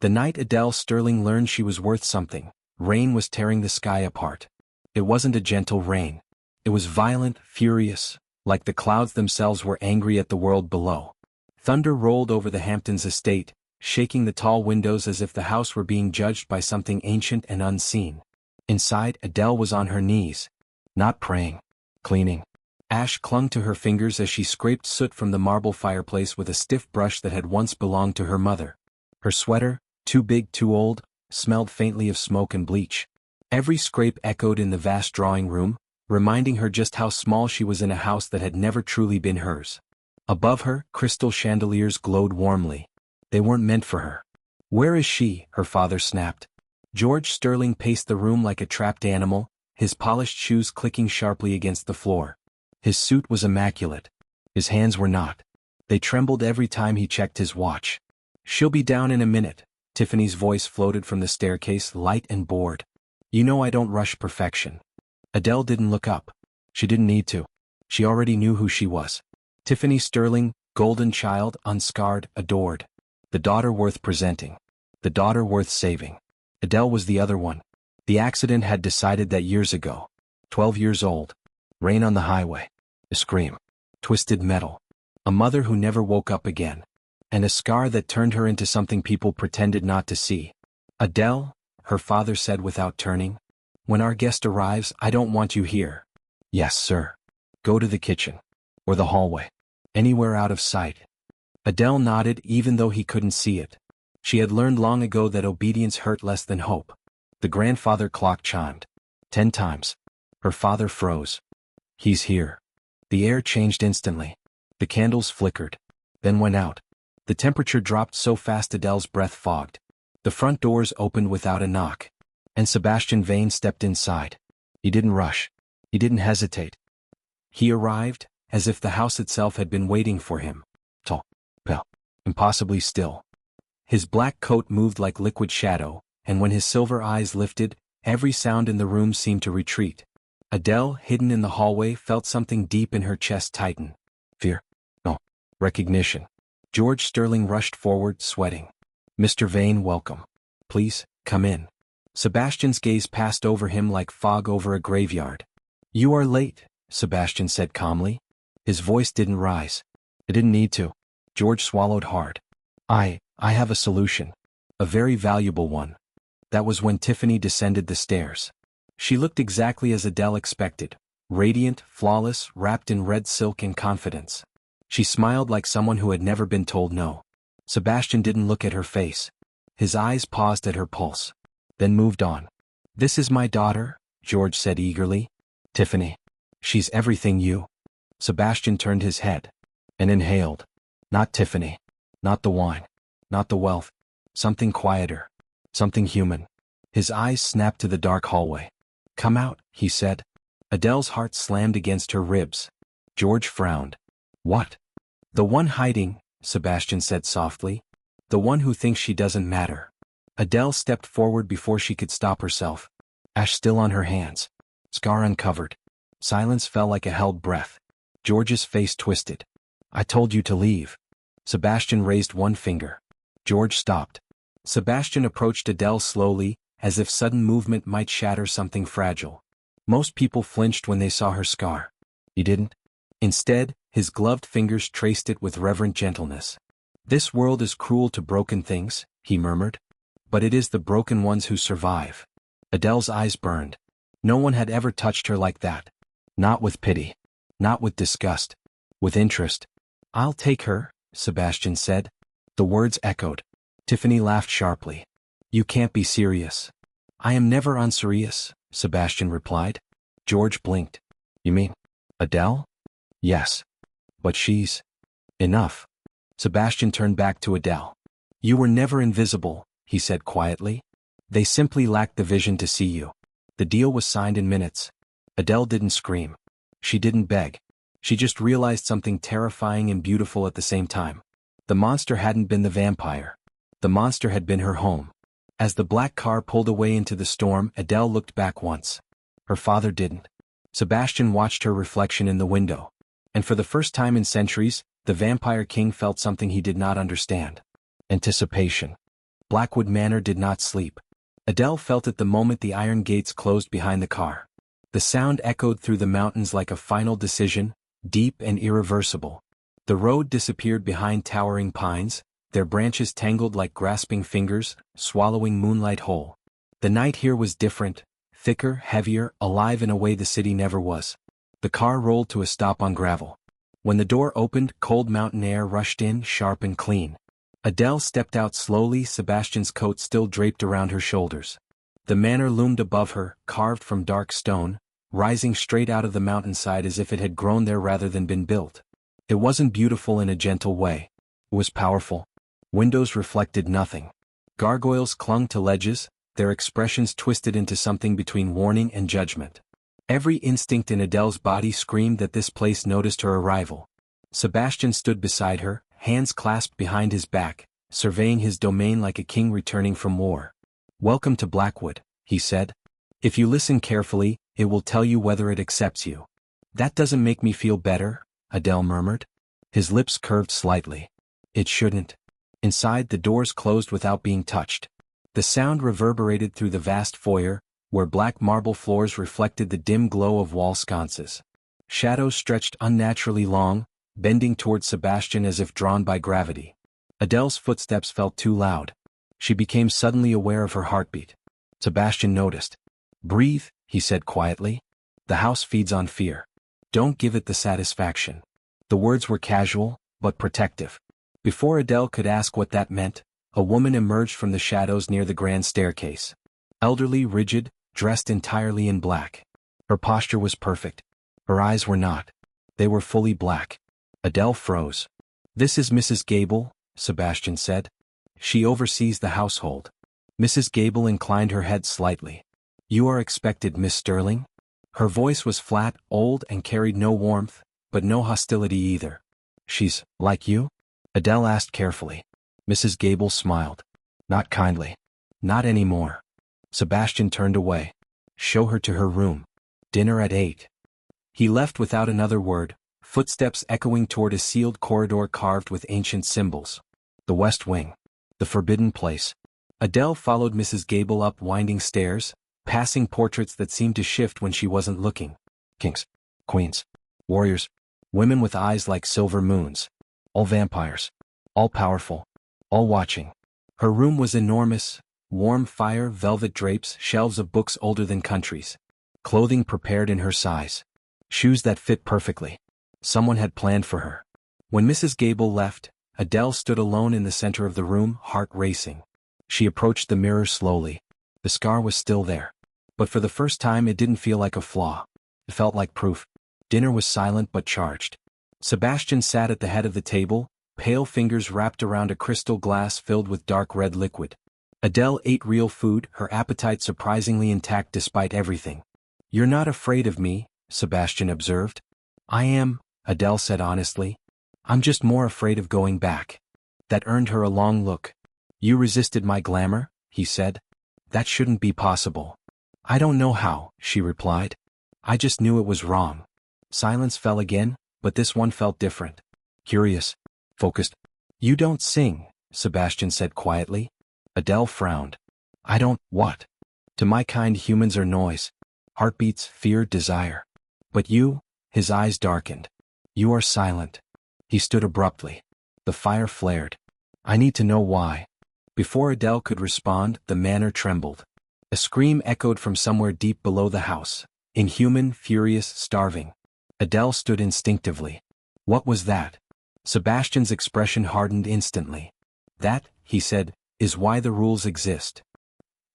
The night Adele Sterling learned she was worth something, rain was tearing the sky apart. It wasn't a gentle rain. It was violent, furious, like the clouds themselves were angry at the world below. Thunder rolled over the Hamptons estate, shaking the tall windows as if the house were being judged by something ancient and unseen. Inside, Adele was on her knees. Not praying. Cleaning. Ash clung to her fingers as she scraped soot from the marble fireplace with a stiff brush that had once belonged to her mother. Her sweater, too big, too old, smelled faintly of smoke and bleach. Every scrape echoed in the vast drawing room, reminding her just how small she was in a house that had never truly been hers. Above her, crystal chandeliers glowed warmly. They weren't meant for her. "Where is she?" her father snapped. George Sterling paced the room like a trapped animal, his polished shoes clicking sharply against the floor. His suit was immaculate. His hands were not. They trembled every time he checked his watch. "She'll be down in a minute," Tiffany's voice floated from the staircase, light and bored. "You know I don't rush perfection." Adele didn't look up. She didn't need to. She already knew who she was. Tiffany Sterling, golden child, unscarred, adored. The daughter worth presenting. The daughter worth saving. Adele was the other one. The accident had decided that years ago. 12 years old. Rain on the highway. A scream. Twisted metal. A mother who never woke up again. And a scar that turned her into something people pretended not to see. "Adele," her father said without turning, "when our guest arrives, I don't want you here." "Yes, sir." "Go to the kitchen. Or the hallway. Anywhere out of sight." Adele nodded even though he couldn't see it. She had learned long ago that obedience hurt less than hope. The grandfather clock chimed. 10 times. Her father froze. "He's here." The air changed instantly. The candles flickered. Then went out. The temperature dropped so fast Adele's breath fogged. The front doors opened without a knock. And Sebastian Vane stepped inside. He didn't rush. He didn't hesitate. He arrived, as if the house itself had been waiting for him. Tall, pale, impossibly still. His black coat moved like liquid shadow, and when his silver eyes lifted, every sound in the room seemed to retreat. Adele, hidden in the hallway, felt something deep in her chest tighten. Fear? No. Recognition. George Sterling rushed forward, sweating. "Mr. Vane, welcome. Please, come in." Sebastian's gaze passed over him like fog over a graveyard. "You are late," Sebastian said calmly. His voice didn't rise. It didn't need to. George swallowed hard. I have a solution. A very valuable one." That was when Tiffany descended the stairs. She looked exactly as Adele expected. Radiant, flawless, wrapped in red silk and confidence. She smiled like someone who had never been told no. Sebastian didn't look at her face. His eyes paused at her pulse. Then moved on. "This is my daughter," George said eagerly. "Tiffany. She's everything you." Sebastian turned his head. And inhaled. Not Tiffany. Not the wine. Not the wealth. Something quieter. Something human. His eyes snapped to the dark hallway. "Come out," he said. Adele's heart slammed against her ribs. George frowned. "What?" "The one hiding," Sebastian said softly. "The one who thinks she doesn't matter." Adele stepped forward before she could stop herself. Ash still on her hands. Scar uncovered. Silence fell like a held breath. George's face twisted. "I told you to leave." Sebastian raised one finger. George stopped. Sebastian approached Adele slowly, as if sudden movement might shatter something fragile. Most people flinched when they saw her scar. He didn't. Instead, his gloved fingers traced it with reverent gentleness. "This world is cruel to broken things," he murmured. "But it is the broken ones who survive." Adele's eyes burned. No one had ever touched her like that. Not with pity. Not with disgust. With interest. "I'll take her," Sebastian said. The words echoed. Tiffany laughed sharply. "You can't be serious." "I am never unserious," Sebastian replied. George blinked. "You mean Adele?" "Yes. But she's..." "Enough." Sebastian turned back to Adele. "You were never invisible," he said quietly. "They simply lacked the vision to see you." The deal was signed in minutes. Adele didn't scream. She didn't beg. She just realized something terrifying and beautiful at the same time. The monster hadn't been the vampire. The monster had been her home. As the black car pulled away into the storm, Adele looked back once. Her father didn't. Sebastian watched her reflection in the window. And for the first time in centuries, the Vampire King felt something he did not understand. Anticipation. Blackwood Manor did not sleep. Adele felt it the moment the iron gates closed behind the car. The sound echoed through the mountains like a final decision, deep and irreversible. The road disappeared behind towering pines, their branches tangled like grasping fingers, swallowing moonlight whole. The night here was different, thicker, heavier, alive in a way the city never was. The car rolled to a stop on gravel. When the door opened, cold mountain air rushed in, sharp and clean. Adele stepped out slowly, Sebastian's coat still draped around her shoulders. The manor loomed above her, carved from dark stone, rising straight out of the mountainside as if it had grown there rather than been built. It wasn't beautiful in a gentle way. It was powerful. Windows reflected nothing. Gargoyles clung to ledges, their expressions twisted into something between warning and judgment. Every instinct in Adele's body screamed that this place noticed her arrival. Sebastian stood beside her, hands clasped behind his back, surveying his domain like a king returning from war. "Welcome to Blackwood," he said. "If you listen carefully, it will tell you whether it accepts you." "That doesn't make me feel better," Adele murmured. His lips curved slightly. "It shouldn't." Inside, the doors closed without being touched. The sound reverberated through the vast foyer, where black marble floors reflected the dim glow of wall sconces. Shadows stretched unnaturally long, bending toward Sebastian as if drawn by gravity. Adele's footsteps felt too loud. She became suddenly aware of her heartbeat. Sebastian noticed. "Breathe," he said quietly. "The house feeds on fear. Don't give it the satisfaction." The words were casual, but protective. Before Adele could ask what that meant, a woman emerged from the shadows near the grand staircase. Elderly, rigid, dressed entirely in black. Her posture was perfect. Her eyes were not. They were fully black. Adele froze. "This is Mrs. Gable," Sebastian said. "She oversees the household." Mrs. Gable inclined her head slightly. "You are expected, Miss Sterling?" Her voice was flat, old, and carried no warmth, but no hostility either. "She's like you?" Adele asked carefully. Mrs. Gable smiled. "Not kindly. Not anymore." Sebastian turned away. "Show her to her room. Dinner at 8. He left without another word, footsteps echoing toward a sealed corridor carved with ancient symbols. The West Wing. The forbidden place. Adele followed Mrs. Gable up winding stairs, passing portraits that seemed to shift when she wasn't looking. Kings. Queens. Warriors. Women with eyes like silver moons. All vampires. All powerful. All watching. Her room was enormous. Warm fire, velvet drapes, shelves of books older than countries. Clothing prepared in her size. Shoes that fit perfectly. Someone had planned for her. When Mrs. Gable left, Adele stood alone in the center of the room, heart racing. She approached the mirror slowly. The scar was still there. But for the first time it didn't feel like a flaw. It felt like proof. Dinner was silent but charged. Sebastian sat at the head of the table, pale fingers wrapped around a crystal glass filled with dark red liquid. Adele ate real food, her appetite surprisingly intact despite everything. "You're not afraid of me," Sebastian observed. "I am," Adele said honestly. "I'm just more afraid of going back." That earned her a long look. "You resisted my glamour," he said. "That shouldn't be possible." "I don't know how," she replied. "I just knew it was wrong." Silence fell again, but this one felt different. Curious. Focused. "You don't sing," Sebastian said quietly. Adele frowned. "I don't, what? To my kind humans are noise. Heartbeats, fear, desire. But you," his eyes darkened. "You are silent." He stood abruptly. The fire flared. "I need to know why." Before Adele could respond, the manor trembled. A scream echoed from somewhere deep below the house. Inhuman, furious, starving. Adele stood instinctively. "What was that?" Sebastian's expression hardened instantly. "That," he said, "is why the rules exist."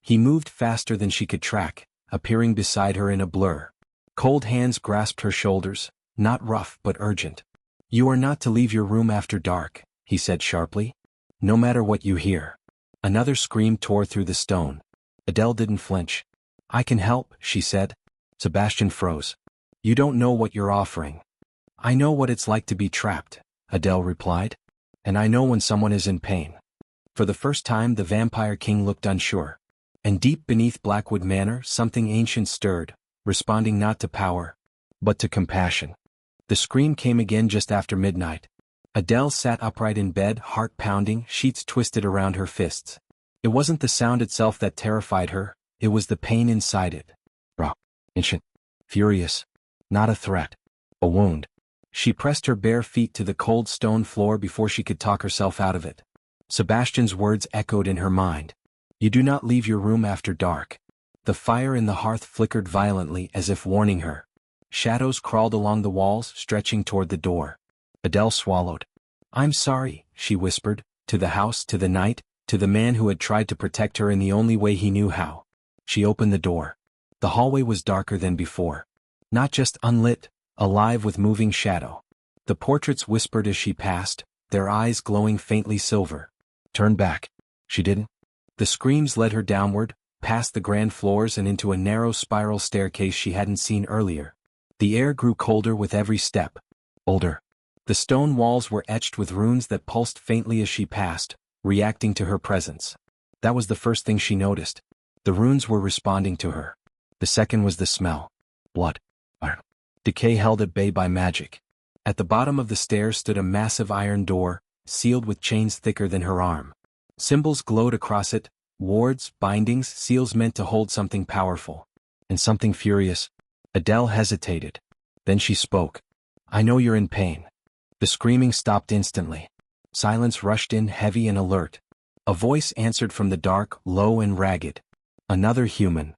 He moved faster than she could track, appearing beside her in a blur. Cold hands grasped her shoulders, not rough but urgent. "You are not to leave your room after dark," he said sharply. "No matter what you hear." Another scream tore through the stone. Adele didn't flinch. "I can help," she said. Sebastian froze. "You don't know what you're offering." "I know what it's like to be trapped," Adele replied. "And I know when someone is in pain." For the first time the Vampire King looked unsure. And deep beneath Blackwood Manor something ancient stirred, responding not to power, but to compassion. The scream came again just after midnight. Adele sat upright in bed, heart pounding, sheets twisted around her fists. It wasn't the sound itself that terrified her, it was the pain inside it. Raw, ancient, furious. Not a threat. A wound. She pressed her bare feet to the cold stone floor before she could talk herself out of it. Sebastian's words echoed in her mind. You do not leave your room after dark. The fire in the hearth flickered violently as if warning her. Shadows crawled along the walls, stretching toward the door. Adele swallowed. I'm sorry, she whispered, to the house, to the night, to the man who had tried to protect her in the only way he knew how. She opened the door. The hallway was darker than before. Not just unlit, alive with moving shadow. The portraits whispered as she passed, their eyes glowing faintly silver. Turn back. She didn't. The screams led her downward, past the grand floors and into a narrow spiral staircase she hadn't seen earlier. The air grew colder with every step. Older. The stone walls were etched with runes that pulsed faintly as she passed, reacting to her presence. That was the first thing she noticed. The runes were responding to her. The second was the smell. Blood. Iron. Decay held at bay by magic. At the bottom of the stairs stood a massive iron door, sealed with chains thicker than her arm. Symbols glowed across it, wards, bindings, seals meant to hold something powerful. And something furious. Adele hesitated. Then she spoke. I know you're in pain. The screaming stopped instantly. Silence rushed in, heavy and alert. A voice answered from the dark, low and ragged. Another human.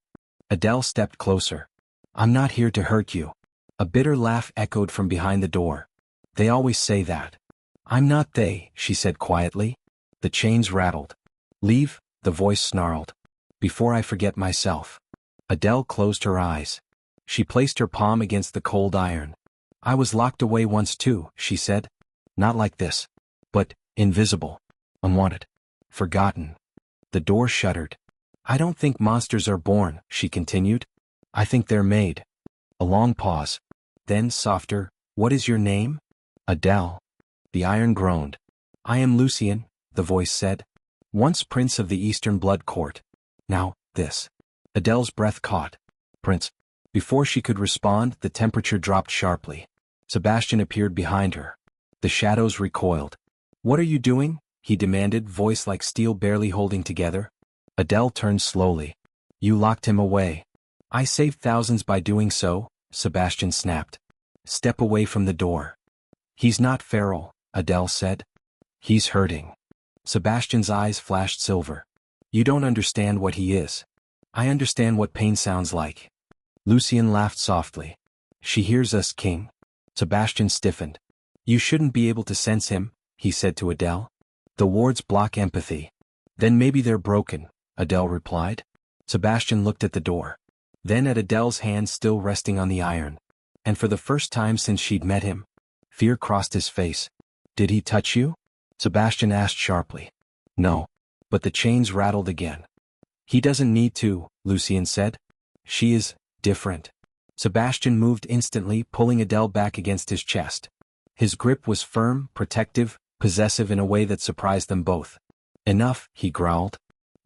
Adele stepped closer. I'm not here to hurt you. A bitter laugh echoed from behind the door. They always say that. I'm not they, she said quietly. The chains rattled. Leave, the voice snarled. Before I forget myself. Adele closed her eyes. She placed her palm against the cold iron. I was locked away once too, she said. Not like this. But, invisible. Unwanted. Forgotten. The door shuddered. I don't think monsters are born, she continued. I think they're made. A long pause. Then, softer, what is your name? Adele. The iron groaned. I am Lucian, the voice said. Once prince of the Eastern Blood Court. Now, this. Adele's breath caught. Prince. Before she could respond, the temperature dropped sharply. Sebastian appeared behind her. The shadows recoiled. What are you doing? He demanded, voice like steel barely holding together. Adele turned slowly. You locked him away. I saved thousands by doing so, Sebastian snapped. Step away from the door. He's not feral, Adele said. He's hurting. Sebastian's eyes flashed silver. You don't understand what he is. I understand what pain sounds like. Lucian laughed softly. She hears us, King. Sebastian stiffened. You shouldn't be able to sense him, he said to Adele. The wards block empathy. Then maybe they're broken, Adele replied. Sebastian looked at the door. Then at Adele's hand still resting on the iron. And for the first time since she'd met him, fear crossed his face. Did he touch you? Sebastian asked sharply. No. But the chains rattled again. He doesn't need to, Lucian said. She is different. Sebastian moved instantly, pulling Adele back against his chest. His grip was firm, protective, possessive in a way that surprised them both. Enough, he growled.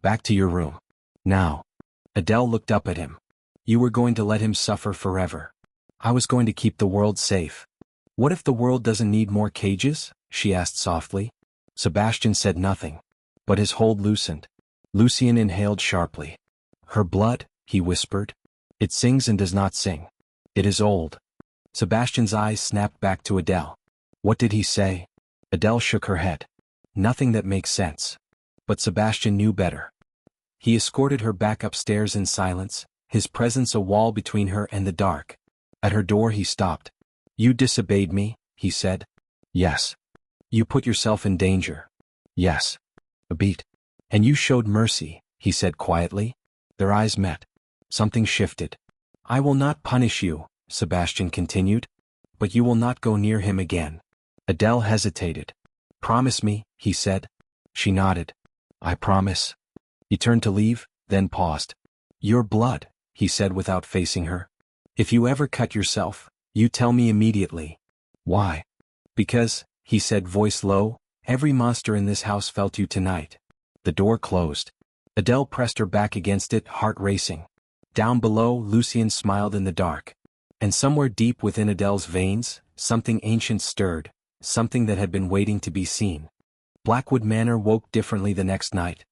Back to your room. Now. Adele looked up at him. You were going to let him suffer forever. I was going to keep the world safe. What if the world doesn't need more cages? She asked softly. Sebastian said nothing. But his hold loosened. Lucian inhaled sharply. Her blood, he whispered. It sings and does not sing. It is old. Sebastian's eyes snapped back to Adele. What did he say? Adele shook her head. Nothing that makes sense. But Sebastian knew better. He escorted her back upstairs in silence, his presence a wall between her and the dark. At her door he stopped. You disobeyed me, he said. Yes. You put yourself in danger. Yes. A beat. And you showed mercy, he said quietly. Their eyes met. Something shifted. I will not punish you, Sebastian continued. But you will not go near him again. Adele hesitated. Promise me, he said. She nodded. I promise. He turned to leave, then paused. Your blood, he said without facing her. If you ever cut yourself, you tell me immediately. Why? Because, he said, voice low, every monster in this house felt you tonight. The door closed. Adele pressed her back against it, heart racing. Down below, Lucian smiled in the dark. And somewhere deep within Adele's veins, something ancient stirred, something that had been waiting to be seen. Blackwood Manor woke differently the next night.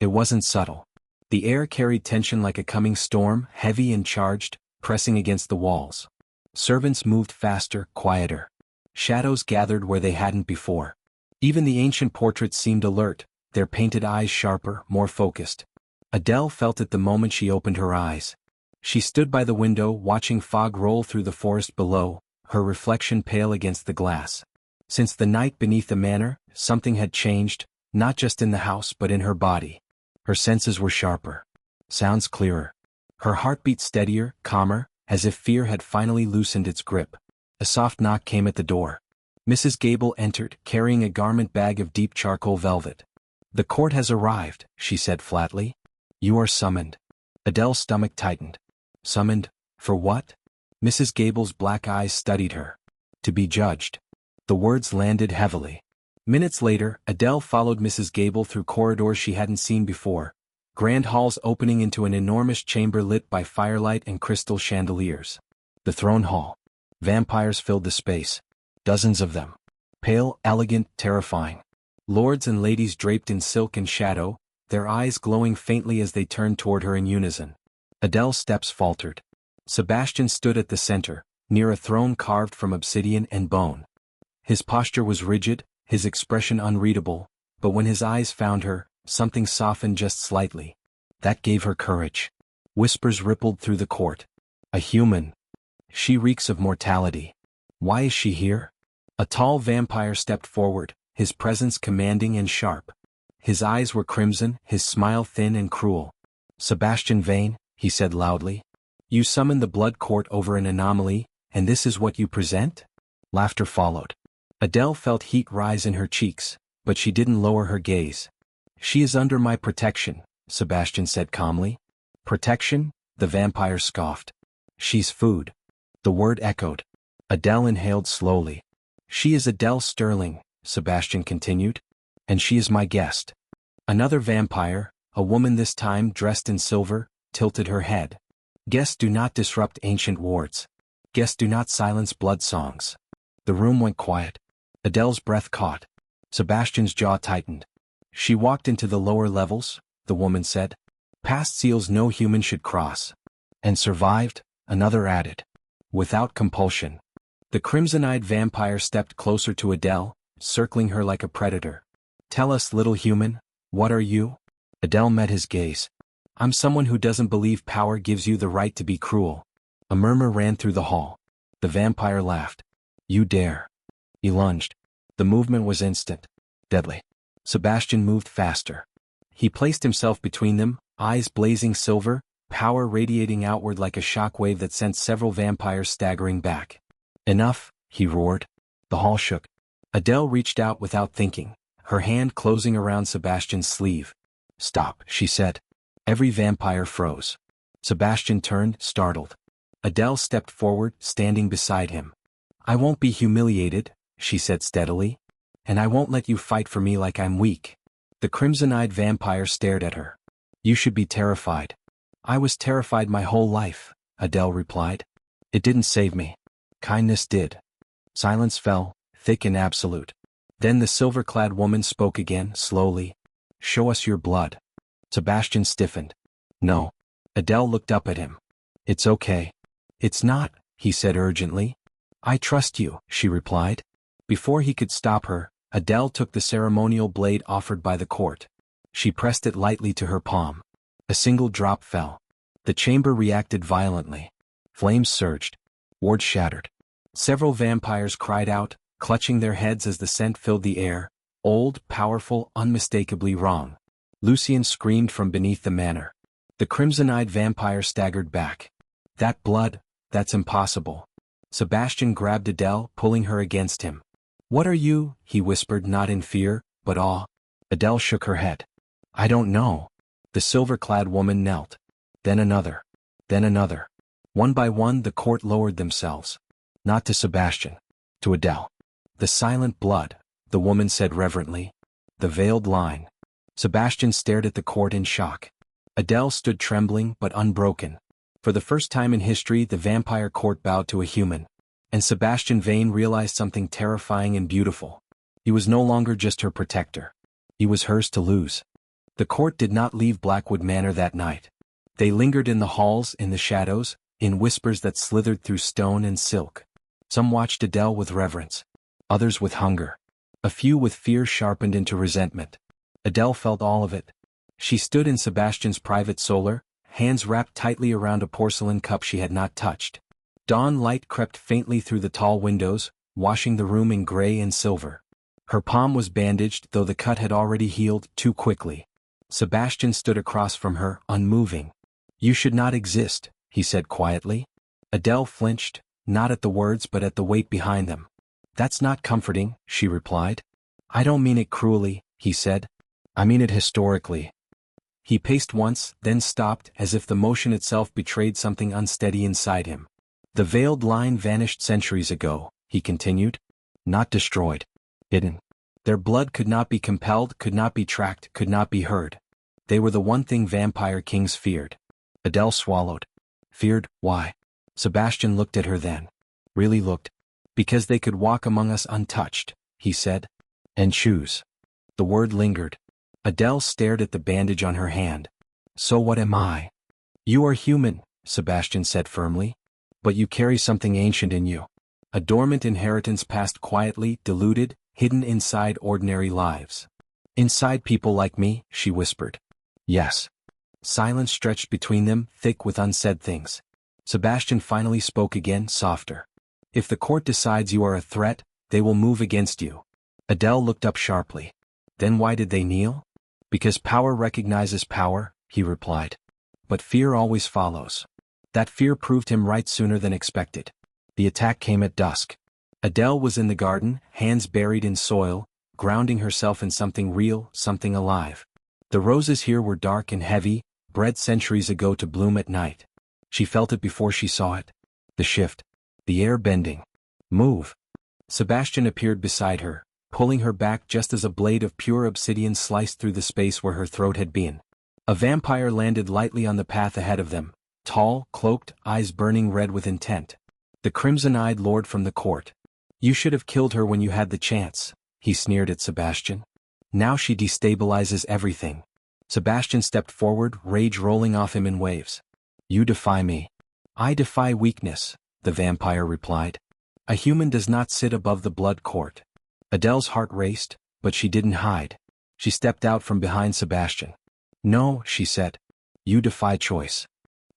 It wasn't subtle. The air carried tension like a coming storm, heavy and charged, pressing against the walls. Servants moved faster, quieter. Shadows gathered where they hadn't before. Even the ancient portraits seemed alert, their painted eyes sharper, more focused. Adele felt it the moment she opened her eyes. She stood by the window watching fog roll through the forest below, her reflection pale against the glass. Since the night beneath the manor, something had changed, not just in the house but in her body. Her senses were sharper. Sounds clearer. Her heartbeat steadier, calmer, as if fear had finally loosened its grip. A soft knock came at the door. Mrs. Gable entered, carrying a garment bag of deep charcoal velvet. "The court has arrived," she said flatly. "You are summoned." Adele's stomach tightened. Summoned? For what? Mrs. Gable's black eyes studied her. To be judged. The words landed heavily. Minutes later, Adele followed Mrs. Gable through corridors she hadn't seen before, grand halls opening into an enormous chamber lit by firelight and crystal chandeliers. The throne hall. Vampires filled the space. Dozens of them. Pale, elegant, terrifying. Lords and ladies draped in silk and shadow, their eyes glowing faintly as they turned toward her in unison. Adele's steps faltered. Sebastian stood at the center, near a throne carved from obsidian and bone. His posture was rigid, his expression unreadable, but when his eyes found her, something softened just slightly. That gave her courage. Whispers rippled through the court. A human. She reeks of mortality. Why is she here? A tall vampire stepped forward, his presence commanding and sharp. His eyes were crimson, his smile thin and cruel. "Sebastian Vane," he said loudly. "You summoned the blood court over an anomaly, and this is what you present?" Laughter followed. Adele felt heat rise in her cheeks, but she didn't lower her gaze. "She is under my protection," Sebastian said calmly. "Protection?" the vampire scoffed. "She's food." The word echoed. Adele inhaled slowly. "She is Adele Sterling," Sebastian continued. "And she is my guest." Another vampire, a woman this time dressed in silver, tilted her head. "Guests do not disrupt ancient wards. Guests do not silence blood songs." The room went quiet. Adele's breath caught. Sebastian's jaw tightened. "She walked into the lower levels," the woman said. "Past seals no human should cross." "And survived," another added. "Without compulsion." The crimson-eyed vampire stepped closer to Adele, circling her like a predator. "Tell us, little human, what are you?" Adele met his gaze. "I'm someone who doesn't believe power gives you the right to be cruel." A murmur ran through the hall. The vampire laughed. "You dare." He lunged. The movement was instant. Deadly. Sebastian moved faster. He placed himself between them, eyes blazing silver, power radiating outward like a shockwave that sent several vampires staggering back. "Enough," he roared. The hall shook. Adele reached out without thinking, her hand closing around Sebastian's sleeve. "Stop," she said. Every vampire froze. Sebastian turned, startled. Adele stepped forward, standing beside him. "I won't be humiliated," she said steadily. "And I won't let you fight for me like I'm weak." The crimson-eyed vampire stared at her. "You should be terrified." "I was terrified my whole life," Adele replied. "It didn't save me. Kindness did." Silence fell, thick and absolute. Then the silver-clad woman spoke again, slowly. "Show us your blood." Sebastian stiffened. "No." Adele looked up at him. "It's okay." "It's not," he said urgently. "I trust you," she replied. Before he could stop her, Adele took the ceremonial blade offered by the court. She pressed it lightly to her palm. A single drop fell. The chamber reacted violently. Flames surged. Wards shattered. Several vampires cried out, clutching their heads as the scent filled the air. Old, powerful, unmistakably wrong. Lucien screamed from beneath the manor. The crimson-eyed vampire staggered back. "That blood, that's impossible." Sebastian grabbed Adele, pulling her against him. "What are you?" he whispered, not in fear, but awe. Adele shook her head. "I don't know." The silver-clad woman knelt. Then another. Then another. One by one the court lowered themselves. Not to Sebastian. To Adele. "The silent blood," the woman said reverently. "The veiled line." Sebastian stared at the court in shock. Adele stood trembling but unbroken. For the first time in history the vampire court bowed to a human. And Sebastian Vane realized something terrifying and beautiful. He was no longer just her protector. He was hers to lose. The court did not leave Blackwood Manor that night. They lingered in the halls, in the shadows, in whispers that slithered through stone and silk. Some watched Adele with reverence, others with hunger, a few with fear sharpened into resentment. Adele felt all of it. She stood in Sebastian's private solar, hands wrapped tightly around a porcelain cup she had not touched. Dawn light crept faintly through the tall windows, washing the room in gray and silver. Her palm was bandaged, though the cut had already healed too quickly. Sebastian stood across from her, unmoving. "You should not exist," he said quietly. Adele flinched, not at the words but at the weight behind them. "That's not comforting," she replied. "I don't mean it cruelly," he said. "I mean it historically." He paced once, then stopped, as if the motion itself betrayed something unsteady inside him. "The veiled line vanished centuries ago," he continued. "Not destroyed. Hidden. Their blood could not be compelled, could not be tracked, could not be heard. They were the one thing vampire kings feared." Adele swallowed. "Feared, why?" Sebastian looked at her then. Really looked. "Because they could walk among us untouched," he said. "And choose." The word lingered. Adele stared at the bandage on her hand. "So what am I?" "You are human," Sebastian said firmly. "But you carry something ancient in you. A dormant inheritance passed quietly, diluted, hidden inside ordinary lives." "Inside people like me," she whispered. "Yes." Silence stretched between them, thick with unsaid things. Sebastian finally spoke again, softer. "If the court decides you are a threat, they will move against you." Adele looked up sharply. "Then why did they kneel?" "Because power recognizes power," he replied. "But fear always follows." That fear proved him right sooner than expected. The attack came at dusk. Adele was in the garden, hands buried in soil, grounding herself in something real, something alive. The roses here were dark and heavy, bred centuries ago to bloom at night. She felt it before she saw it. The shift. The air bending. "Move." Sebastian appeared beside her, pulling her back just as a blade of pure obsidian sliced through the space where her throat had been. A vampire landed lightly on the path ahead of them, tall, cloaked, eyes burning red with intent. The crimson-eyed lord from the court. "You should have killed her when you had the chance," he sneered at Sebastian. "Now she destabilizes everything." Sebastian stepped forward, rage rolling off him in waves. "You defy me." "I defy weakness," the vampire replied. "A human does not sit above the blood court." Adele's heart raced, but she didn't hide. She stepped out from behind Sebastian. "No," she said. "You defy choice."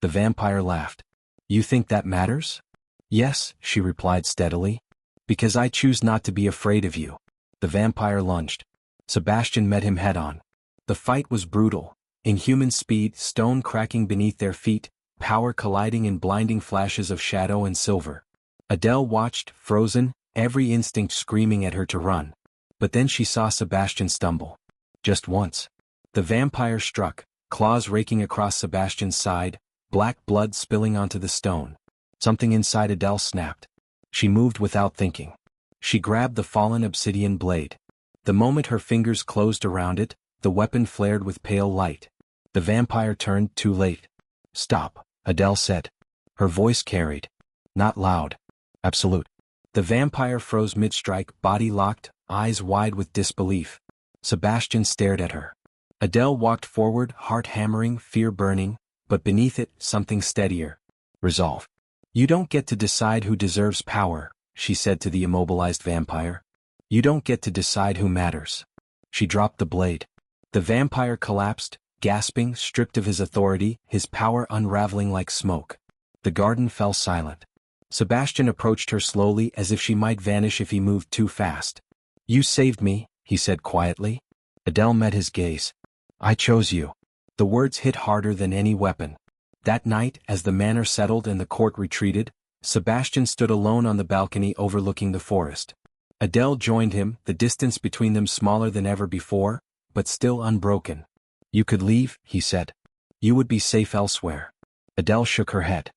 The vampire laughed. "You think that matters?" "Yes," she replied steadily. "Because I choose not to be afraid of you." The vampire lunged. Sebastian met him head-on. The fight was brutal. Inhuman speed, stone cracking beneath their feet, power colliding in blinding flashes of shadow and silver. Adele watched, frozen, every instinct screaming at her to run. But then she saw Sebastian stumble. Just once. The vampire struck, claws raking across Sebastian's side, black blood spilling onto the stone. Something inside Adele snapped. She moved without thinking. She grabbed the fallen obsidian blade. The moment her fingers closed around it, the weapon flared with pale light. The vampire turned, too late. "Stop," Adele said. Her voice carried. Not loud. Absolute. The vampire froze mid-strike, body locked, eyes wide with disbelief. Sebastian stared at her. Adele walked forward, heart hammering, fear burning, but beneath it, something steadier. Resolve. "You don't get to decide who deserves power," she said to the immobilized vampire. "You don't get to decide who matters." She dropped the blade. The vampire collapsed, gasping, stripped of his authority, his power unraveling like smoke. The garden fell silent. Sebastian approached her slowly as if she might vanish if he moved too fast. "You saved me," he said quietly. Adele met his gaze. "I chose you." The words hit harder than any weapon. That night, as the manor settled and the court retreated, Sebastian stood alone on the balcony overlooking the forest. Adele joined him, the distance between them smaller than ever before, but still unbroken. "You could leave," he said. "You would be safe elsewhere." Adele shook her head.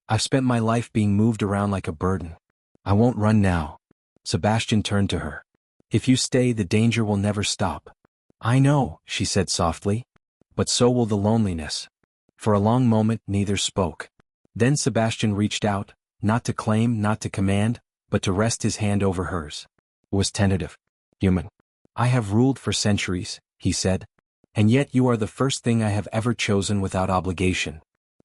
"I've spent my life being moved around like a burden. I won't run now." Sebastian turned to her. "If you stay, the danger will never stop." "I know," she said softly. "But so will the loneliness." For a long moment, neither spoke. Then Sebastian reached out, not to claim, not to command, but to rest his hand over hers. It was tentative. "Human. I have ruled for centuries," he said. And yet you are the first thing I have ever chosen without obligation.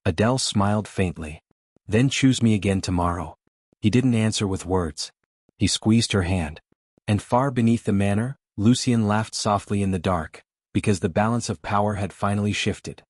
Adele smiled faintly. Then choose me again tomorrow. He didn't answer with words. He squeezed her hand. And far beneath the manor, Lucien laughed softly in the dark, because the balance of power had finally shifted.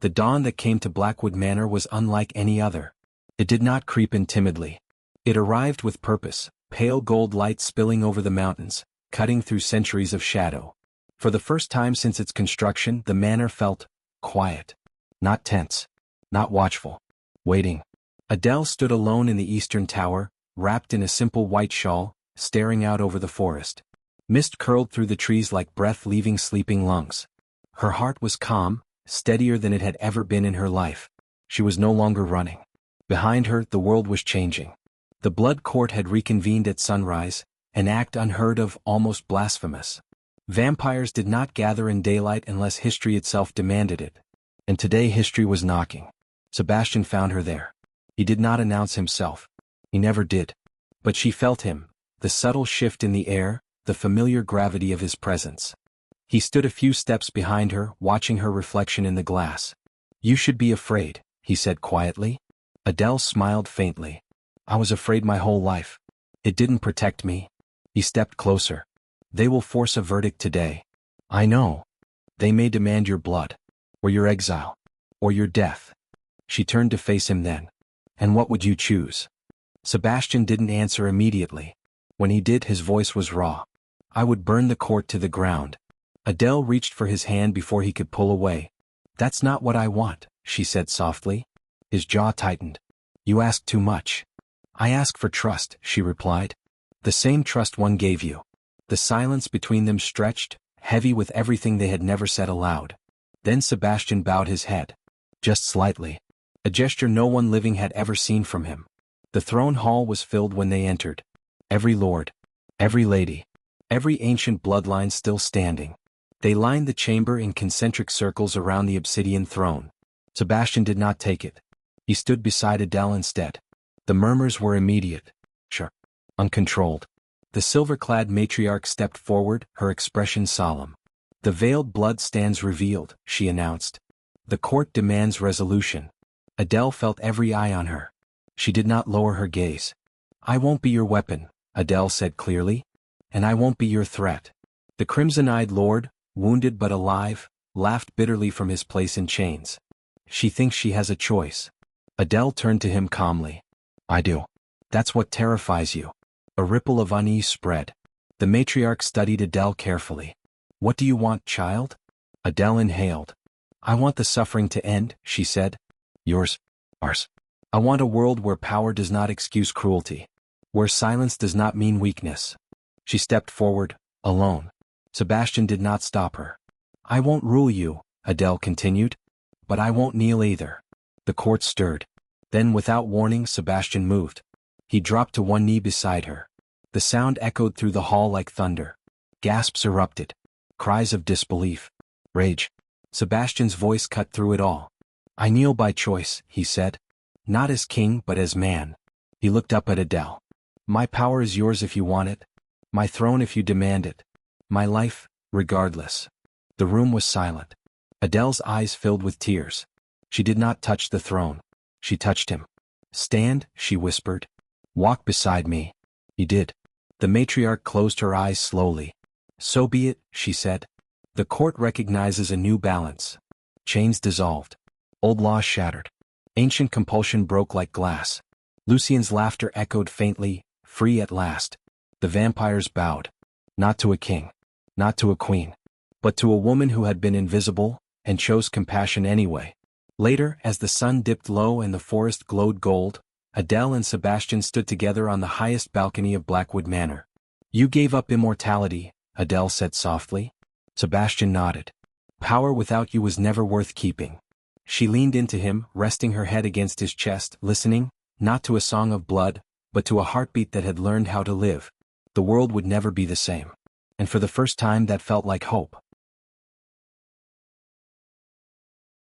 The dawn that came to Blackwood Manor was unlike any other. It did not creep in timidly. It arrived with purpose, pale gold light spilling over the mountains, cutting through centuries of shadow. For the first time since its construction, the manor felt quiet. Not tense. Not watchful. Waiting. Adele stood alone in the eastern tower, wrapped in a simple white shawl, staring out over the forest. Mist curled through the trees like breath leaving sleeping lungs. Her heart was calm, steadier than it had ever been in her life. She was no longer running. Behind her, the world was changing. The blood court had reconvened at sunrise, an act unheard of, almost blasphemous. Vampires did not gather in daylight unless history itself demanded it. And today history was knocking. Sebastian found her there. He did not announce himself. He never did. But she felt him, the subtle shift in the air, the familiar gravity of his presence. He stood a few steps behind her, watching her reflection in the glass. You should be afraid, he said quietly. Adele smiled faintly. I was afraid my whole life. It didn't protect me. He stepped closer. They will force a verdict today. I know. They may demand your blood. Or your exile. Or your death. She turned to face him then. And what would you choose? Sebastian didn't answer immediately. When he did, his voice was raw. I would burn the court to the ground. Adele reached for his hand before he could pull away. That's not what I want, she said softly. His jaw tightened. You ask too much. I ask for trust, she replied. The same trust one gave you. The silence between them stretched, heavy with everything they had never said aloud. Then Sebastian bowed his head. Just slightly. A gesture no one living had ever seen from him. The throne hall was filled when they entered. Every lord. Every lady. Every ancient bloodline still standing. They lined the chamber in concentric circles around the obsidian throne. Sebastian did not take it. He stood beside Adele instead. The murmurs were immediate. Sure. Uncontrolled. The silver-clad matriarch stepped forward, her expression solemn. The veiled blood stands revealed, she announced. The court demands resolution. Adele felt every eye on her. She did not lower her gaze. I won't be your weapon, Adele said clearly. And I won't be your threat. The crimson-eyed lord, wounded but alive, laughed bitterly from his place in chains. She thinks she has a choice. Adele turned to him calmly. I do. That's what terrifies you. A ripple of unease spread. The matriarch studied Adele carefully. What do you want, child? Adele inhaled. I want the suffering to end, she said. Yours. Ours. I want a world where power does not excuse cruelty. Where silence does not mean weakness. She stepped forward, alone. Sebastian did not stop her. I won't rule you, Adele continued. But I won't kneel either. The court stirred. Then without warning, Sebastian moved. He dropped to one knee beside her. The sound echoed through the hall like thunder. Gasps erupted. Cries of disbelief. Rage. Sebastian's voice cut through it all. I kneel by choice, he said. Not as king but as man. He looked up at Adele. My power is yours if you want it. My throne if you demand it. My life, regardless. The room was silent. Adele's eyes filled with tears. She did not touch the throne. She touched him. Stand, she whispered. Walk beside me. He did. The matriarch closed her eyes slowly. So be it, she said. The court recognizes a new balance. Chains dissolved. Old laws shattered. Ancient compulsion broke like glass. Lucien's laughter echoed faintly, free at last. The vampires bowed. Not to a king. Not to a queen. But to a woman who had been invisible, and chose compassion anyway. Later, as the sun dipped low and the forest glowed gold, Adele and Sebastian stood together on the highest balcony of Blackwood Manor. You gave up immortality, Adele said softly. Sebastian nodded. Power without you was never worth keeping. She leaned into him, resting her head against his chest, listening, not to a song of blood, but to a heartbeat that had learned how to live. The world would never be the same. And for the first time that felt like hope.